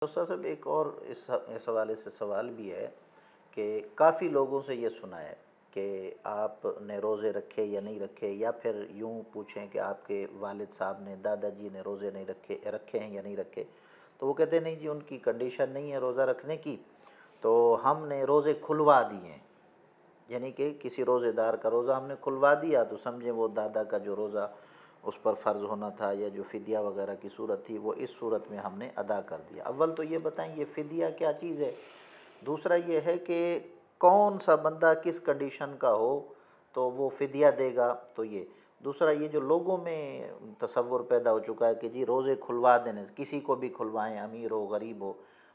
استاد صاحب ایک اور اس حوالے سے سوال بھی ہے کہ کافی لوگوں سے یہ سنا ہے کہ آپ نے روزے رکھے یا نہیں رکھے، یا پھر یوں پوچھیں کہ آپ کے والد صاحب نے، دادا جی نے روزے نہیں رکھے رکھے ہیں یا نہیں رکھے، تو وہ کہتے ہیں نہیں جی ان کی کنڈیشن نہیں ہے روزہ رکھنے کی، تو ہم نے روزے کھلوا دیے ہیں، یعنی کہ کسی روزے دار کا روزہ ہم نے کھلوا دیا تو سمجھیں وہ دادا کا جو روزہ اس پر فرض ہونا تھا یا جو فدیہ وغیرہ کی صورت تھی وہ اس صورت میں ہم نے ادا کر دیا۔ اول تو یہ بتائیں یہ فدیہ کیا چیز ہے، دوسرا یہ ہے کہ کون سا بندہ کس کنڈیشن کا ہو تو وہ فدیہ دے گا، تو یہ دوسرا یہ جو لوگوں میں تصور پیدا ہو چکا ہے کہ جی روزے کھلوا دینے سے، کسی کو بھی کھلوائیں، امیر ہو غریب ہو،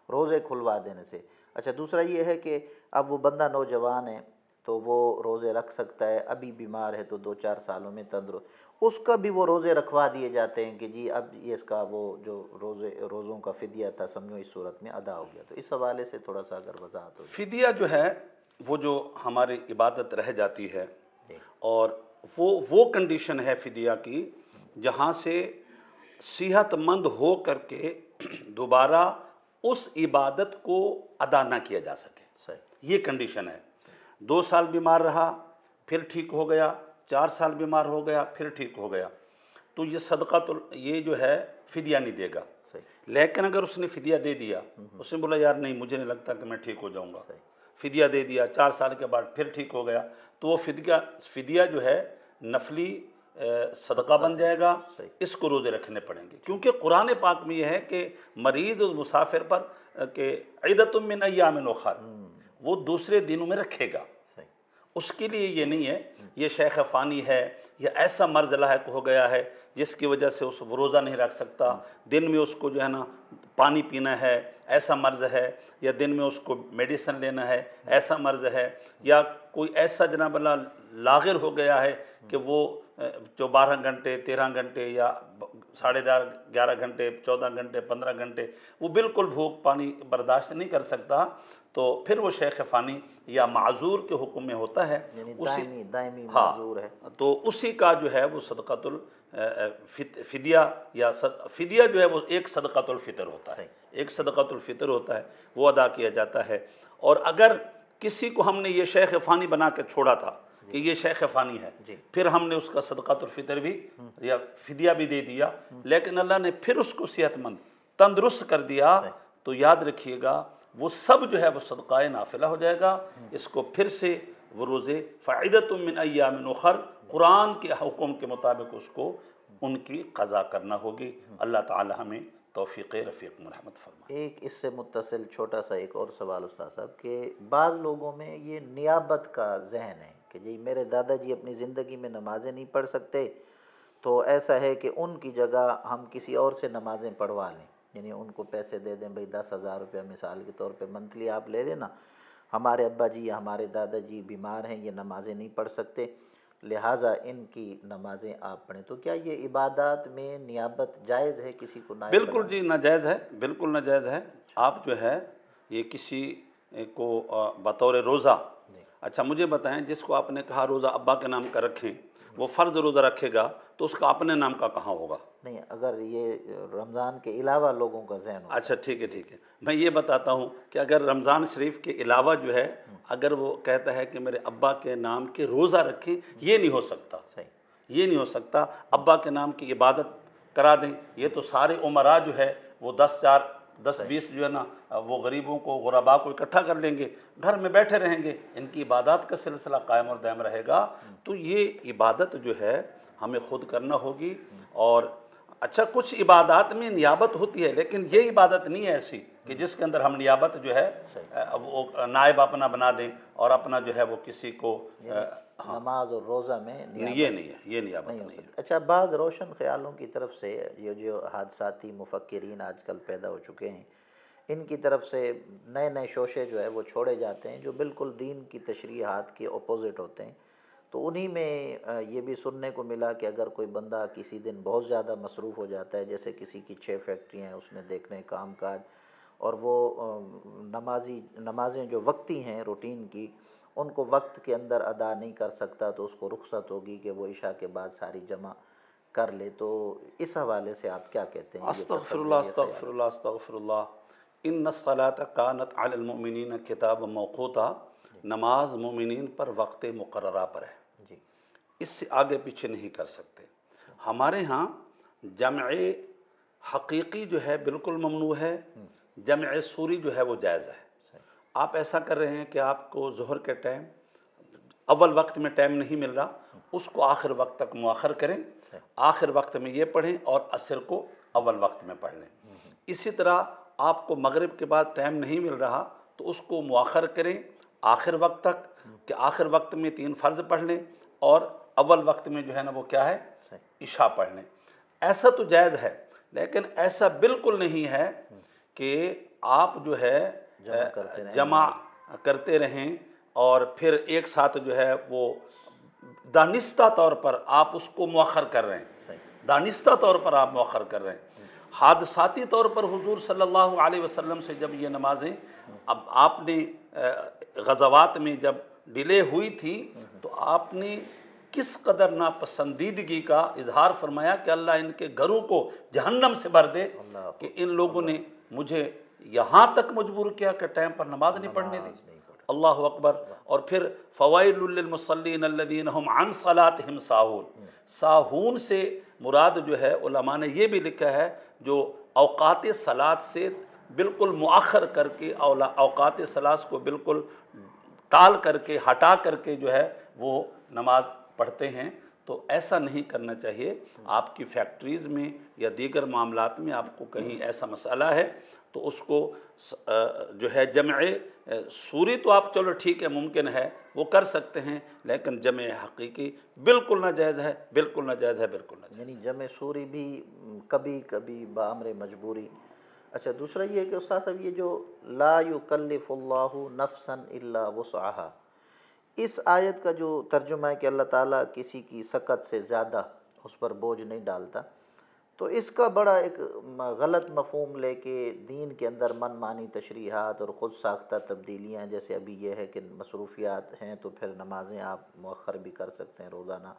روزے کھلوا دینے سے۔ اچھا دوسرا یہ ہے کہ اب وہ بندہ نوجوان ہے تو وہ روزے رکھ سکتا ہے، ابھی بیمار ہے تو 2 4 سالوں میں تندرست، اس کا بھی وہ روزے رکھوا دیے جاتے ہیں کہ جی اب یہ اس کا وہ جو روزوں کا فدیہ تھا سمجھو اس صورت میں ادا ہو گیا، تو اس حوالے سے تھوڑا سا اگر وضاحت ہو فدیہ جو ہے وہ جو ہماری عبادت رہ جاتی ہے، جی اور وہ کنڈیشن ہے فدیہ کی جہاں سے صحت مند ہو کر کے دوبارہ اس عبادت کو ادا نہ کیا جا سکے، صحیح یہ کنڈیشن ہے۔ 2 سال بیمار رہا پھر ٹھیک ہو گیا، 4 سال بیمار ہو گیا پھر ٹھیک ہو گیا، تو یہ صدقہ تو یہ جو ہے فدیہ نہیں دے گا۔ صحیح لیکن اگر اس نے فدیہ دے دیا، اس نے بولا یار نہیں مجھے نہیں لگتا کہ میں ٹھیک ہو جاؤں گا، صحیح فدیہ دے دیا، 4 سال کے بعد پھر ٹھیک ہو گیا، تو وہ فدیہ جو ہے نفلی صدقہ بن جائے گا، صحیح اس کو روزے رکھنے پڑیں گے، کیونکہ قرآن پاک میں یہ ہے کہ مریض اور مسافر پر کہ عدۃ من ایام اخر، وہ دوسرے دنوں میں رکھے گا، صحیح اس کے لیے یہ نہیں ہے یہ شیخ فانی ہے یا ایسا مرض لاحق ہو گیا ہے جس کی وجہ سے اس وہ روزہ نہیں رکھ سکتا، دن میں اس کو جو ہے نا پانی پینا ہے، ایسا مرض ہے، یا دن میں اس کو میڈیسن لینا ہے، ایسا مرض ہے، یا کوئی ایسا جناب اللہ لاغر ہو گیا ہے کہ وہ جو 12 گھنٹے 13 گھنٹے یا 10:30 11 گھنٹے 14 گھنٹے 15 گھنٹے وہ بالکل بھوک پانی برداشت نہیں کر سکتا، تو پھر وہ شیخ فانی یا معذور کے حکم میں ہوتا ہے، یعنی اسی دائمی ہاں معذور ہے۔ تو اسی کا جو ہے وہ صدقۃ الفدیہ یا فدیہ جو ہے وہ ایک صدقۃ الفطر ہوتا ہے، صحیح ایک صدقۃ الفطر ہوتا ہے، وہ ادا کیا جاتا ہے۔ اور اگر کسی کو ہم نے یہ شیخ فانی بنا کے چھوڑا تھا کہ یہ شیخ فانی ہے، جی پھر ہم نے اس کا صدقۃ الفطر بھی یا فدیہ بھی دے دیا، لیکن اللہ نے پھر اس کو صحت مند تندرست کر دیا، صحیح تو یاد رکھیے گا وہ سب جو ہے وہ صدقہ نافلہ ہو جائے گا، اس کو پھر سے وہ روزے فعدۃ من ایام اخر قرآن کے حکم کے مطابق اس کو ان کی قضا کرنا ہوگی۔ اللہ تعالی ہمیں توفیق رفیق مرحمت فرمائے۔ ایک اس سے متصل چھوٹا سا ایک اور سوال استاد صاحب کہ بعض لوگوں میں یہ نیابت کا ذہن ہے کہ جی میرے دادا جی اپنی زندگی میں نمازیں نہیں پڑھ سکتے، تو ایسا ہے کہ ان کی جگہ ہم کسی اور سے نمازیں پڑھوا لیں، یعنی ان کو پیسے دے دیں، بھائی 10,000 روپیہ مثال کے طور پہ منتھلی آپ لے لینا، ہمارے ابا جی یا ہمارے دادا جی بیمار ہیں، یہ نمازیں نہیں پڑھ سکتے، لہٰذا ان کی نمازیں آپ پڑھیں، تو کیا یہ عبادات میں نیابت جائز ہے، کسی کو نائب بالکل بنانا؟ جی ناجائز ہے، بالکل ناجائز ہے۔ آپ جو ہے یہ کسی کو بطور روزہ، جی اچھا مجھے بتائیں جس کو آپ نے کہا روزہ ابا کے نام کا رکھیں، وہ فرض روزہ رکھے گا تو اس کا اپنے نام کا کہاں ہوگا؟ نہیں، اگر یہ رمضان کے علاوہ لوگوں کا ذہن ہوتا اچھا ہے ٹھیک ہے ٹھیک ہے، میں یہ بتاتا ہوں کہ اگر رمضان شریف کے علاوہ جو ہے اگر وہ کہتا ہے کہ میرے ابا کے نام کے روزہ رکھیں، یہ نہیں ہو سکتا، صحیح یہ نہیں ہو سکتا۔ ابا کے نام کی عبادت کرا دیں، یہ تو سارے عمراء جو ہے وہ 10 20 جو ہے نا وہ غریبوں کو غرباء کو اکٹھا کر لیں گے، گھر میں بیٹھے رہیں گے، ان کی عبادات کا سلسلہ قائم اور دائم رہے گا، تو یہ عبادت جو ہے ہمیں خود کرنا ہوگی۔ اور اچھا کچھ عبادات میں نیابت ہوتی ہے، لیکن یہ عبادت نہیں ہے ایسی کہ جس کے اندر ہم نیابت جو ہے وہ نائب اپنا بنا دیں اور اپنا جو ہے وہ کسی کو ہاں نماز اور روزہ میں یہ نیابت نہیں ہے، یہ نیابت نہیں ہو نہیں ہے۔ سکتی۔ اچھا بعض روشن خیالوں کی طرف سے یہ جو حادثاتی مفکرین آج کل پیدا ہو چکے ہیں، ان کی طرف سے نئے نئے شوشے جو ہے وہ چھوڑے جاتے ہیں جو بالکل دین کی تشریحات کے اپوزٹ ہوتے ہیں، تو انہی میں یہ بھی سننے کو ملا کہ اگر کوئی بندہ کسی دن بہت زیادہ مصروف ہو جاتا ہے، جیسے کسی کی 6 فیکٹریاں ہیں اس نے دیکھنے کام کاج، اور وہ نمازیں جو وقتی ہیں روٹین کی ان کو وقت کے اندر ادا نہیں کر سکتا، تو اس کو رخصت ہوگی کہ وہ عشاء کے بعد ساری جمع کر لے، تو اس حوالے سے آپ کیا کہتے ہیں؟ یہ استغفر اللہ تصور، یہ خیال؟ استغفر اللہ استغفر اللہ، ان الصلاۃ کانت علی المؤمنین کتاب موقوتا، نماز مومنین پر وقت مقررہ پر ہے، جی اس سے آگے پیچھے نہیں کر سکتے۔ ہمارے ہاں جمع حقیقی جو ہے بالکل ممنوع ہے، جمع سوری جو ہے وہ جائز ہے۔ آپ ایسا کر رہے ہیں کہ آپ کو ظہر کے ٹائم اول وقت میں ٹائم نہیں مل رہا، اس کو آخر وقت تک مؤخر کریں، آخر وقت میں یہ پڑھیں اور عصر کو اول وقت میں پڑھ لیں۔ اسی طرح آپ کو مغرب کے بعد ٹائم نہیں مل رہا تو اس کو مؤخر کریں آخر وقت تک، کہ آخر وقت میں 3 فرض پڑھ لیں اور اول وقت میں جو ہے نا وہ کیا ہے، عشاء پڑھ لیں۔ ایسا تو جائز ہے، لیکن ایسا بالکل نہیں ہے کہ آپ جو ہے جمع کرتے رہیں اور پھر ایک ساتھ جو ہے وہ دانستہ طور پر آپ اس کو مؤخر کر رہے ہیں، دانستہ طور پر آپ مؤخر کر رہے ہیں۔ حادثاتی طور پر حضور صلی اللہ علیہ وسلم سے جب یہ نمازیں اب آپ نے غزوات میں جب ڈیلے ہوئی تھی تو آپ نے کس قدر ناپسندیدگی کا اظہار فرمایا کہ اللہ ان کے گھروں کو جہنم سے بھر دے، کہ ان لوگوں نے مجھے یہاں تک مجبور کیا کہ ٹائم پر نماز نہیں پڑھنے دی۔ اللہ اکبر۔ اور پھر فوائل للمصلین الذین هم عن صلاتهم ساہون، ساہون سے مراد جو ہے علماء نے یہ بھی لکھا ہے جو اوقات صلاۃ سے بالکل مؤخر کر کے اوقات صلاۃ کو بالکل ٹال کر کے ہٹا کر کے جو ہے وہ نماز پڑھتے ہیں۔ تو ایسا نہیں کرنا چاہیے۔ آپ کی فیکٹریز میں یا دیگر معاملات میں آپ کو کہیں ایسا مسئلہ ہے تو اس کو جو ہے جمع سوری تو آپ چلو ٹھیک ہے ممکن ہے وہ کر سکتے ہیں، لیکن جمع حقیقی بالکل ناجائز ہے، بالکل ناجائز ہے، بالکل ناجائز ہے۔ یعنی جمع سوری بھی کبھی کبھی بامر مجبوری۔ اچھا دوسرا یہ ہے کہ استاد صاحب یہ جو لا یکلف اللہ نفسا الا وسعها، اس آیت کا جو ترجمہ ہے کہ اللہ تعالیٰ کسی کی سکت سے زیادہ اس پر بوجھ نہیں ڈالتا، تو اس کا بڑا ایک غلط مفہوم لے کے دین کے اندر من مانی تشریحات اور خود ساختہ تبدیلیاں، جیسے ابھی یہ ہے کہ مصروفیات ہیں تو پھر نمازیں آپ مؤخر بھی کر سکتے ہیں روزانہ،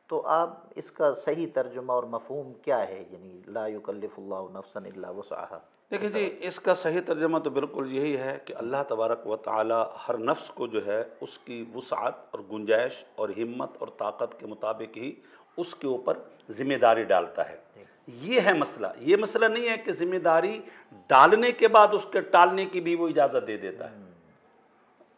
تو آپ اس کا صحیح ترجمہ اور مفہوم کیا ہے؟ یعنی لا یکلف اللہ نفسا الا وسعها۔ دیکھیں جی، اس کا صحیح ترجمہ تو بالکل یہی ہے کہ اللہ تبارک و تعالی ہر نفس کو جو ہے اس کی وسعت اور گنجائش اور ہمت اور طاقت کے مطابق ہی اس کے اوپر ذمہ داری ڈالتا ہے۔ یہ ہے مسئلہ، یہ مسئلہ نہیں ہے کہ ذمہ داری ڈالنے کے بعد اس کے ٹالنے کی بھی وہ اجازت دے دیتا ہے۔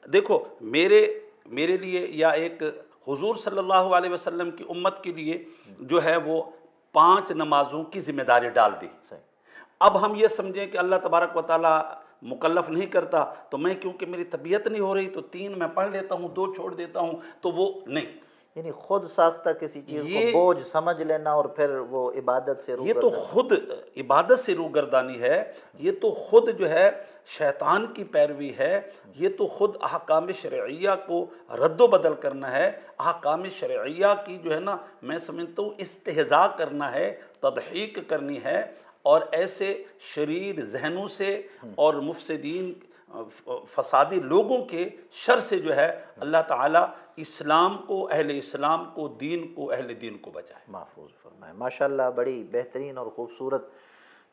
دیکھو میرے لیے یا ایک حضور صلی اللہ علیہ وسلم کی امت کے لیے جو ہے وہ 5 نمازوں کی ذمہ داری ڈال دی۔ اب ہم یہ سمجھیں کہ اللہ تبارک و تعالیٰ مکلف نہیں کرتا تو میں کیونکہ میری طبیعت نہیں ہو رہی تو 3 میں پڑھ لیتا ہوں، 2 چھوڑ دیتا ہوں، تو وہ نہیں۔ یعنی خود ساختہ کسی چیز کو بوجھ سمجھ لینا اور پھر وہ عبادت سے یہ تو خود عبادت سے روگردانی ہے، یہ تو خود جو ہے شیطان کی پیروی ہے، یہ تو خود احکام شرعیہ کو رد و بدل کرنا ہے، احکام شرعیہ کی جو ہے نا میں سمجھتا ہوں استہزاء کرنا ہے، تضحیک کرنی ہے، اور ایسے شریر ذہنوں سے اور مفسدین فسادی لوگوں کے شر سے جو ہے اللہ تعالیٰ اسلام کو، اہل اسلام کو، دین کو، اہل دین کو بچائے، محفوظ فرمائے۔ ماشاءاللہ بڑی بہترین اور خوبصورت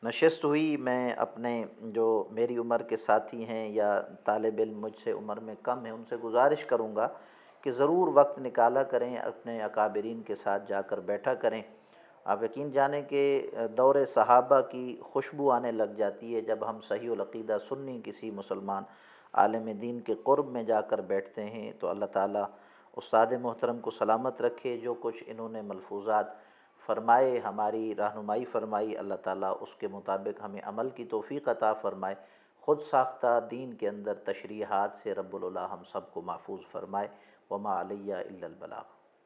نشست ہوئی۔ میں اپنے جو میری عمر کے ساتھی ہیں یا طالب علم مجھ سے عمر میں کم ہیں ان سے گزارش کروں گا کہ ضرور وقت نکالا کریں، اپنے اکابرین کے ساتھ جا کر بیٹھا کریں۔ آپ یقین جانیں کہ دور صحابہ کی خوشبو آنے لگ جاتی ہے جب ہم صحیح العقیدہ سنی کسی مسلمان عالم دین کے قرب میں جا کر بیٹھتے ہیں، تو اللہ تعالیٰ استاد محترم کو سلامت رکھے۔ جو کچھ انہوں نے ملفوظات فرمائے، ہماری رہنمائی فرمائی، اللہ تعالیٰ اس کے مطابق ہمیں عمل کی توفیق عطا فرمائے۔ خود ساختہ دین کے اندر تشریحات سے رب العلا ہم سب کو محفوظ فرمائے۔ وما علیہ الا البلاغ۔